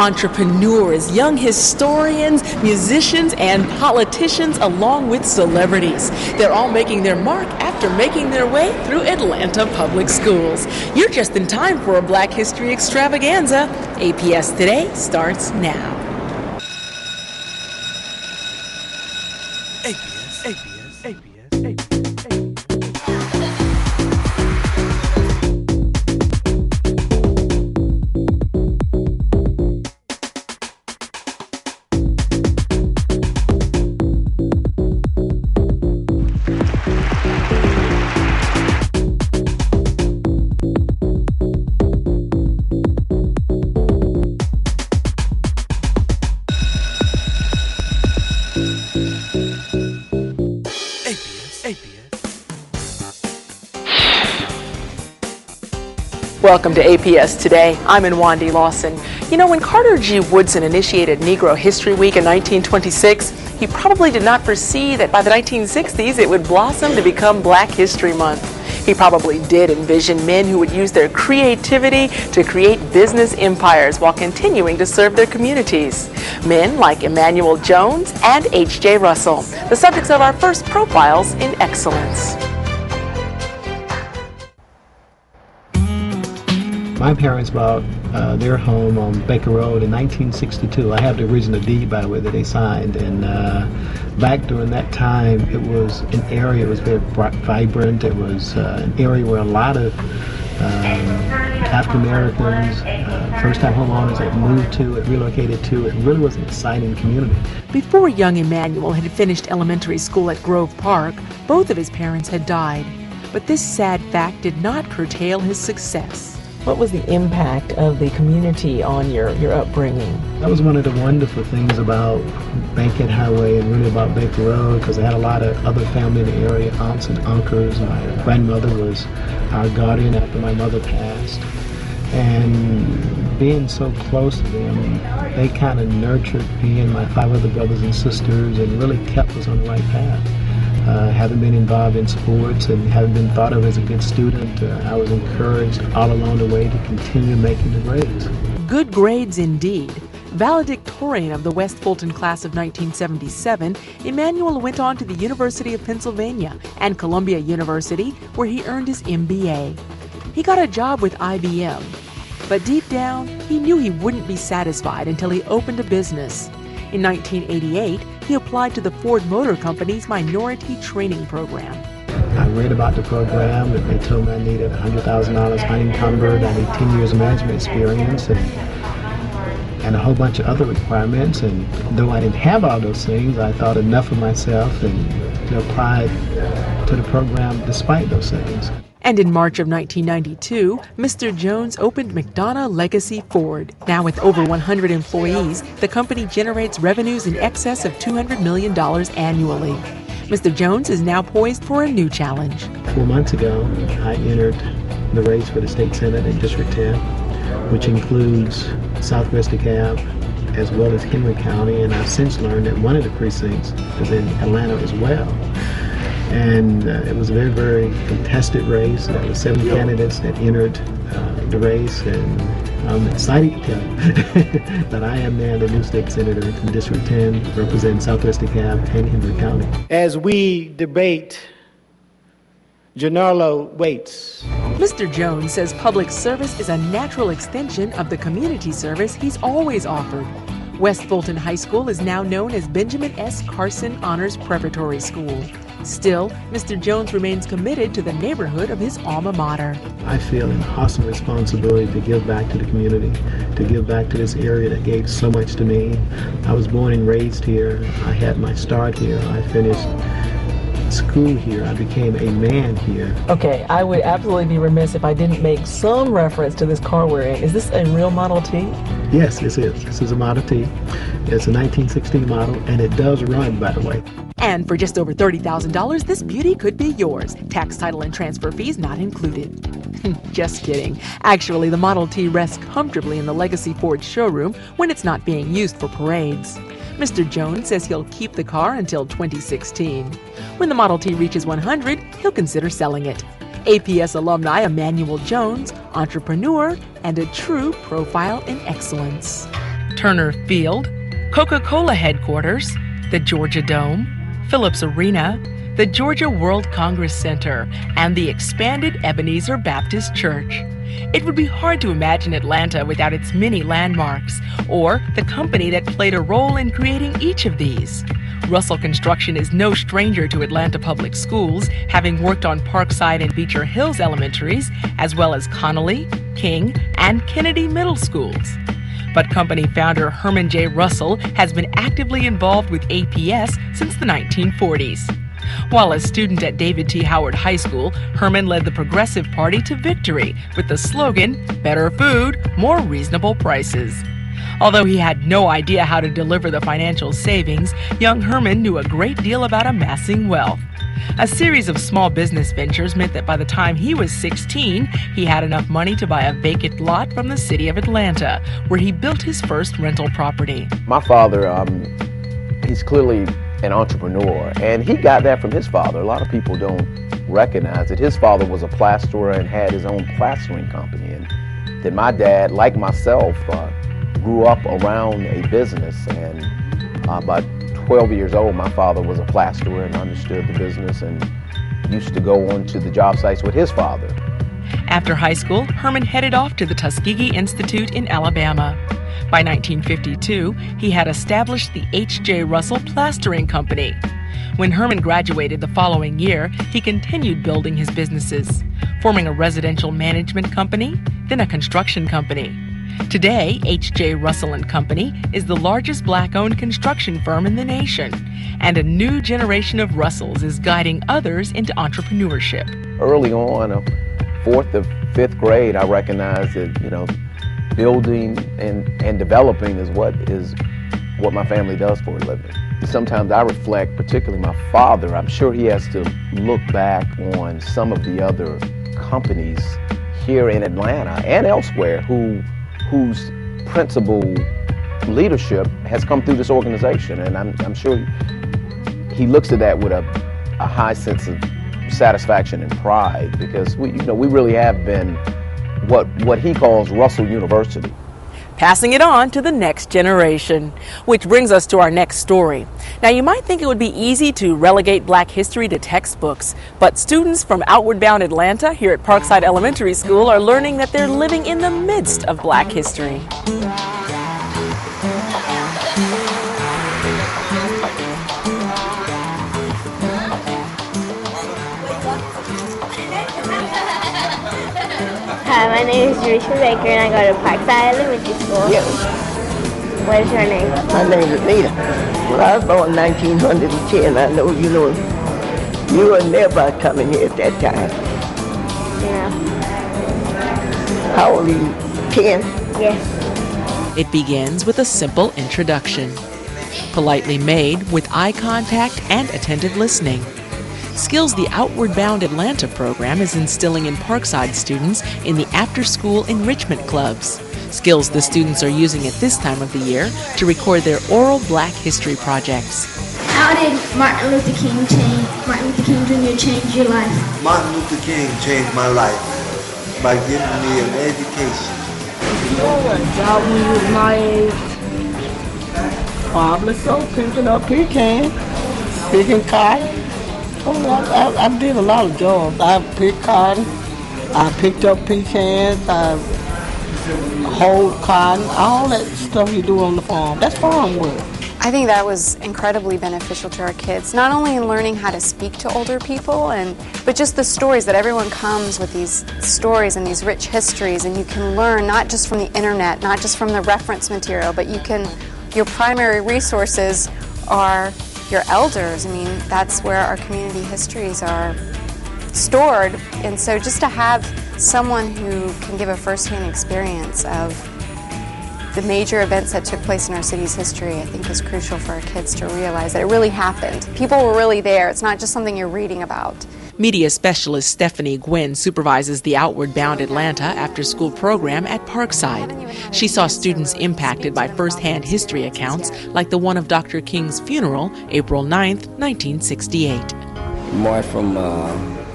Entrepreneurs, young historians, musicians, and politicians, along with celebrities. They're all making their mark after making their way through Atlanta public schools. You're just in time for a Black History extravaganza. APS Today starts now. APS. Welcome to APS Today. I'm Wandy Lawson. You know, when Carter G. Woodson initiated Negro History Week in 1926, he probably did not foresee that by the 1960s it would blossom to become Black History Month. He probably did envision men who would use their creativity to create business empires while continuing to serve their communities. Men like Emanuel Jones and H.J. Russell, the subjects of our first Profiles in Excellence. My parents bought their home on Baker Road in 1962. I have the original deed, by the way, that they signed. And back during that time, it was an area that was very vibrant. It was an area where a lot of African Americans, first-time homeowners had moved to it, relocated to it. It really was an exciting community. Before young Emanuel had finished elementary school at Grove Park, both of his parents had died. But this sad fact did not curtail his success. What was the impact of the community on your upbringing? That was one of the wonderful things about Bankhead Highway and really about Baker Road, because I had a lot of other family in the area, aunts and uncles. My grandmother was our guardian after my mother passed. And being so close to them, they kind of nurtured me and my 5 other brothers and sisters and really kept us on the right path. Having been involved in sports and having been thought of as a good student, I was encouraged all along the way to continue making the grades. Good grades indeed. Valedictorian of the West Fulton class of 1977, Emanuel went on to the University of Pennsylvania and Columbia University, where he earned his MBA. He got a job with IBM, but deep down, he knew he wouldn't be satisfied until he opened a business. In 1988, he applied to the Ford Motor Company's Minority Training Program. I read about the program, and they told me I needed $100,000 unencumbered, I need 10 years of management experience, and a whole bunch of other requirements. And though I didn't have all those things, I thought enough of myself and to apply to the program despite those things. And in March of 1992, Mr. Jones opened McDonough Legacy Ford. Now with over 100 employees, the company generates revenues in excess of $200 million annually. Mr. Jones is now poised for a new challenge. 4 months ago, I entered the race for the state senate in District 10, which includes Southwest DeKalb as well as Henry County, and I've since learned that one of the precincts is in Atlanta as well. And it was a very, very contested race. There were 7 candidates that entered the race, and I'm excited to tell you that I am now the new state senator from District 10, representing Southwest DeKalb and Henry County. As we debate Gennaro Waits. Mr. Jones says public service is a natural extension of the community service he's always offered. West Fulton High School is now known as Benjamin S. Carson Honors Preparatory School. Still, Mr. Jones remains committed to the neighborhood of his alma mater. I feel an awesome responsibility to give back to the community, to give back to this area that gave so much to me. I was born and raised here. I had my start here. I finished school here. I became a man here. Okay, I would absolutely be remiss if I didn't make some reference to this car we're in. Is this a real Model T? Yes, this is. This is a Model T. It's a 1916 model, and it does run, by the way. And for just over $30,000, this beauty could be yours. Tax, title, and transfer fees not included. Just kidding. Actually, the Model T rests comfortably in the Legacy Ford showroom when it's not being used for parades. Mr. Jones says he'll keep the car until 2016. When the Model T reaches 100, he'll consider selling it. APS alumni Emanuel Jones, entrepreneur, and a true profile in excellence. Turner Field, Coca-Cola headquarters, the Georgia Dome, Phillips Arena, the Georgia World Congress Center, and the expanded Ebenezer Baptist Church. It would be hard to imagine Atlanta without its many landmarks, or the company that played a role in creating each of these. Russell Construction is no stranger to Atlanta Public Schools, having worked on Parkside and Beecher Hills elementaries, as well as Connolly, King, and Kennedy middle schools. But company founder Herman J. Russell has been actively involved with APS since the 1940s. While a student at David T. Howard High School, Herman led the Progressive Party to victory with the slogan, "Better food, more reasonable prices." Although he had no idea how to deliver the financial savings, young Herman knew a great deal about amassing wealth. A series of small business ventures meant that by the time he was 16, he had enough money to buy a vacant lot from the city of Atlanta, where he built his first rental property. My father, he's clearly an entrepreneur, and he got that from his father. A lot of people don't recognize it. His father was a plasterer and had his own plastering company, and then my dad, like myself, grew up around a business, and about 12 years old, my father was a plasterer and understood the business and used to go on to the job sites with his father. After high school, Herman headed off to the Tuskegee Institute in Alabama. By 1952, he had established the H.J. Russell Plastering Company. When Herman graduated the following year, he continued building his businesses, forming a residential management company, then a construction company. Today, H.J. Russell & Company is the largest black-owned construction firm in the nation, and a new generation of Russells is guiding others into entrepreneurship. Early on, 4th or 5th grade, I recognized that, building and developing is what my family does for a living. Sometimes I reflect, particularly my father, I'm sure he has to look back on some of the other companies here in Atlanta and elsewhere whose principal leadership has come through this organization, and I'm sure he looks at that with a high sense of satisfaction and pride, because we really have been what he calls Russell University. Passing it on to the next generation, which brings us to our next story. Now, you might think it would be easy to relegate Black history to textbooks, but students from Outward Bound Atlanta here at Parkside Elementary School are learning that they're living in the midst of Black history. Hi, my name is Risha Baker and I go to Parkside Elementary School. Yes. What is your name? My name is Nita. Well, I was born in 1910. I know you were never coming here at that time. Yeah. How old are you? 10? Yes. It begins with a simple introduction, politely made with eye contact and attentive listening. Skills the Outward Bound Atlanta program is instilling in Parkside students in the after-school enrichment clubs. Skills the students are using at this time of the year to record their oral Black history projects. How did Martin Luther King Jr. change your life? Martin Luther King changed my life by giving me an education. A job when you was my age. Probably so, picking up pecan, picking cotton. Oh, I did a lot of jobs. I picked cotton, I picked up pecans, I hoed cotton, all that stuff you do on the farm. That's farm work. I think that was incredibly beneficial to our kids, not only in learning how to speak to older people, but just the stories that everyone comes with, these stories and these rich histories, and you can learn not just from the internet, not just from the reference material, but your primary resources are your elders. I mean, that's where our community histories are stored, and so just to have someone who can give a first-hand experience of the major events that took place in our city's history, I think is crucial for our kids to realize that it really happened. People were really there. It's not just something you're reading about. Media specialist Stephanie Gwynn supervises the Outward Bound Atlanta after-school program at Parkside. She saw students impacted by first-hand history accounts like the one of Dr. King's funeral, April 9th, 1968. More from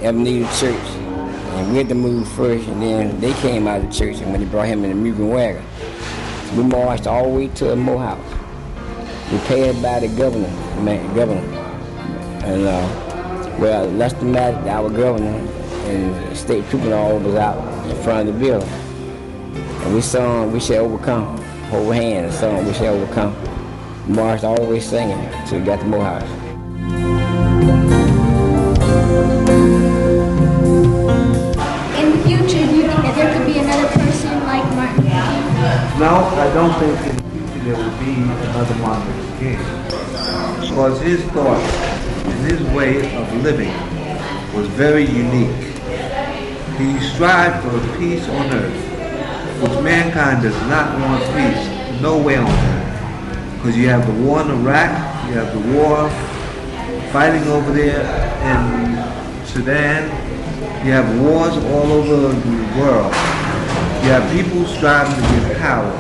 Ebenezer Church, and we had to move first, and then they came out of the church, and when they brought him in the moving wagon, We marched all the way to the Morehouse. We paid by the governor. And well, Lester Matt, our governor, and the state trooper and all was out in front of the building. And we sung, "We Shall Overcome." Hold hands and sung, "We Shall Overcome." Marched all the way singing till we got to Morehouse. In the future, do you think that there could be another person like Martin Luther King? No, I don't think in the future there will be another Martin Luther King. Because his thought and his way of living was very unique. He strived for peace on earth, which mankind does not want peace nowhere on earth. Because you have the war in Iraq, you have the war fighting over there in Sudan, you have wars all over the world. You have people striving to get power,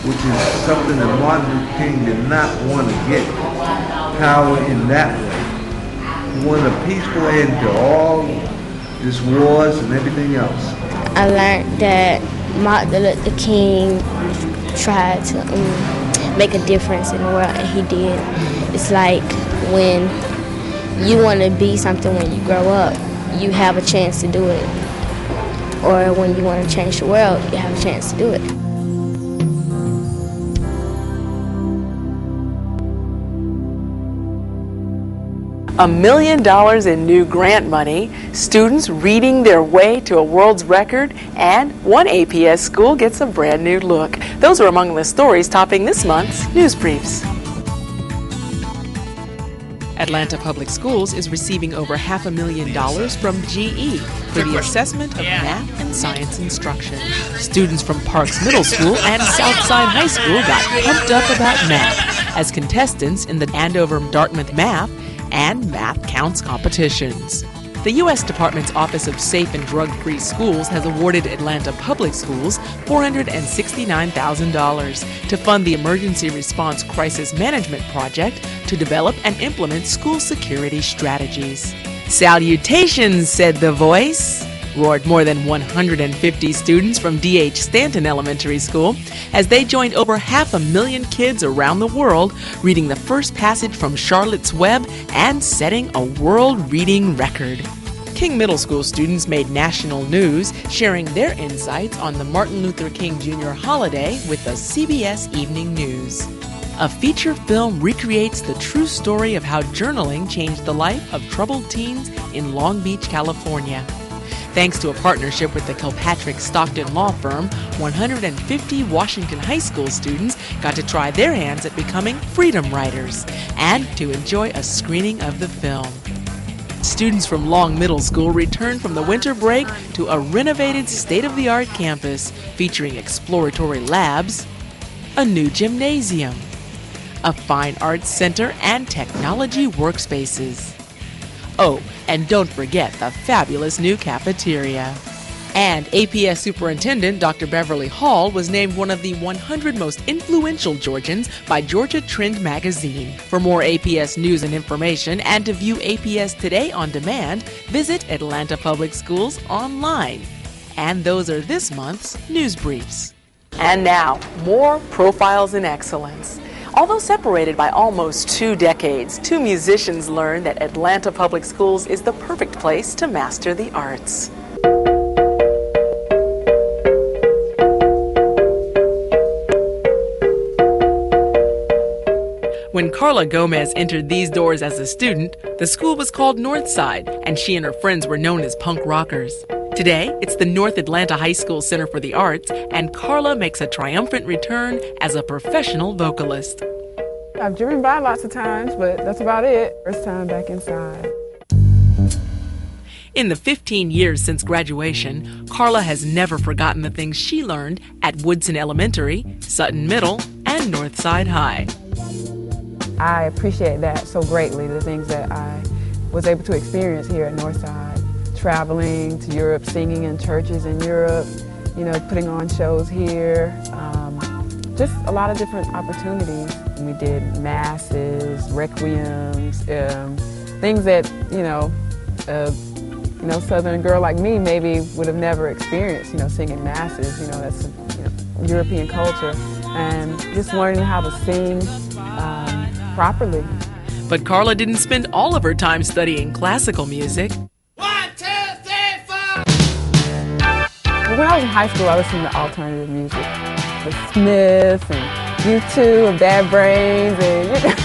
which is something that Martin Luther King did not want to get power in that way. He wanted a peaceful end to all this wars and everything else. I learned that Martin Luther King tried to make a difference in the world, and he did. It's like when you want to be something when you grow up, you have a chance to do it. Or when you want to change the world, you have a chance to do it. $1 million in new grant money, students reading their way to a world's record, and one APS school gets a brand new look. Those are among the stories topping this month's News Briefs. Atlanta Public Schools is receiving over $500,000 from GE for the assessment of math and science instruction. Students from Parks Middle School and Southside High School got pumped up about math as contestants in the Andover-Dartmouth Math and Math Counts competitions. The U.S. Department's Office of Safe and Drug-Free Schools has awarded Atlanta Public Schools $469,000 to fund the Emergency Response Crisis Management Project to develop and implement school security strategies. "Salutations," said the voice, roared more than 150 students from D.H. Stanton Elementary School as they joined over 500,000 kids around the world reading the first passage from Charlotte's Web and setting a world reading record. King Middle School students made national news, sharing their insights on the Martin Luther King Jr. holiday with the CBS Evening News. A feature film recreates the true story of how journaling changed the life of troubled teens in Long Beach, California. Thanks to a partnership with the Kilpatrick Stockton law firm, 150 Washington High School students got to try their hands at becoming freedom writers and to enjoy a screening of the film. Students from Long Middle School returned from the winter break to a renovated state-of-the-art campus featuring exploratory labs, a new gymnasium, a fine arts center, and technology workspaces. Oh, and don't forget the fabulous new cafeteria. And APS Superintendent Dr. Beverly Hall was named one of the 100 most influential Georgians by Georgia Trend magazine. For more APS news and information and to view APS Today on demand, visit Atlanta Public Schools online. And those are this month's News Briefs. And now, more profiles in excellence. Although separated by almost 2 decades, 2 musicians learned that Atlanta Public Schools is the perfect place to master the arts. When Carla Gomez entered these doors as a student, the school was called Northside, and she and her friends were known as punk rockers. Today, it's the North Atlanta High School Center for the Arts, and Carla makes a triumphant return as a professional vocalist. I've driven by lots of times, but that's about it. First time back inside. In the 15 years since graduation, Carla has never forgotten the things she learned at Woodson Elementary, Sutton Middle, and Northside High. I appreciate that so greatly, the things that I was able to experience here at Northside. Traveling to Europe, singing in churches in Europe, putting on shows here, just a lot of different opportunities. We did masses, requiems, things that, Southern girl like me maybe would have never experienced, singing masses, that's European culture and just learning how to sing properly. But Carla didn't spend all of her time studying classical music. When I was in high school, I listened to alternative music, the Smiths and U2 and Bad Brains, and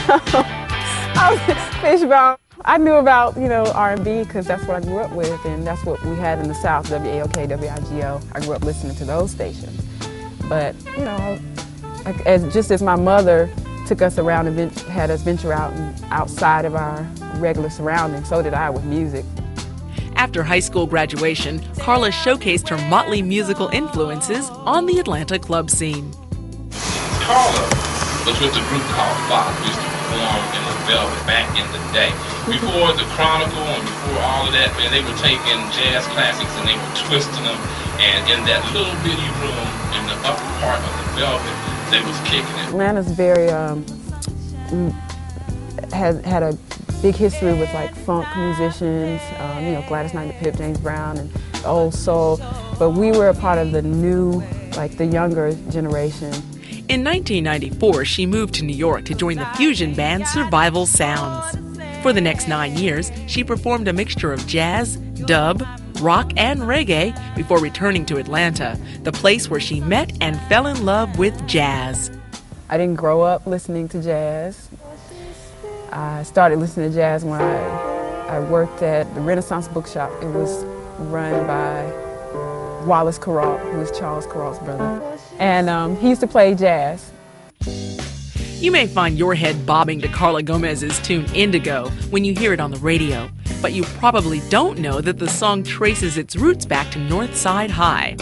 I was Fishbone. I knew about R&B because that's what I grew up with, and that's what we had in the South, WAOK, WIGO. I grew up listening to those stations. But just as my mother took us around and had us venture out and outside of our regular surroundings, so did I with music. After high school graduation, Carla showcased her motley musical influences on the Atlanta club scene. Carla was with a group called Fox. We used to perform in the Velvet back in the day. Before the Chronicle and before all of that, man, they were taking jazz classics and they were twisting them. And in that little bitty room in the upper part of the Velvet, they was kicking it. Atlanta's very had a big history with like funk musicians, Gladys Knight and Pip, James Brown, and the old soul. But we were a part of the new, the younger generation. In 1994, she moved to New York to join the fusion band Survival Sounds. For the next 9 years, she performed a mixture of jazz, dub, rock, and reggae before returning to Atlanta, the place where she met and fell in love with jazz. I didn't grow up listening to jazz. I started listening to jazz when I worked at the Renaissance Bookshop. It was run by Wallace Corral, who was Charles Corral's brother. And he used to play jazz. You may find your head bobbing to Carla Gomez's tune Indigo when you hear it on the radio, but you probably don't know that the song traces its roots back to North Side High.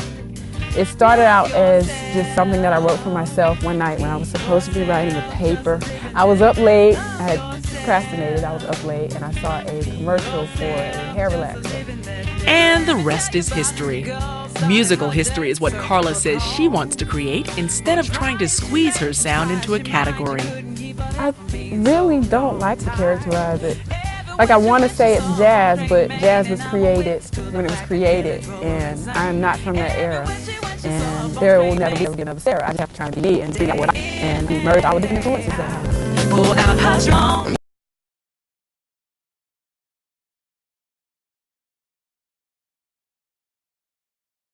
It started out as just something that I wrote for myself one night when I was supposed to be writing a paper. I was up late, I had procrastinated, I was up late, and I saw a commercial for a hair relaxer. And the rest is history. Musical history is what Carla says she wants to create instead of trying to squeeze her sound into a category. I really don't like to characterize it. I want to say it's jazz, but jazz was created when it was created, and I'm not from that era. And there will never be another Sarah. I just have to try to be me and figure out what I and merge all the different influences.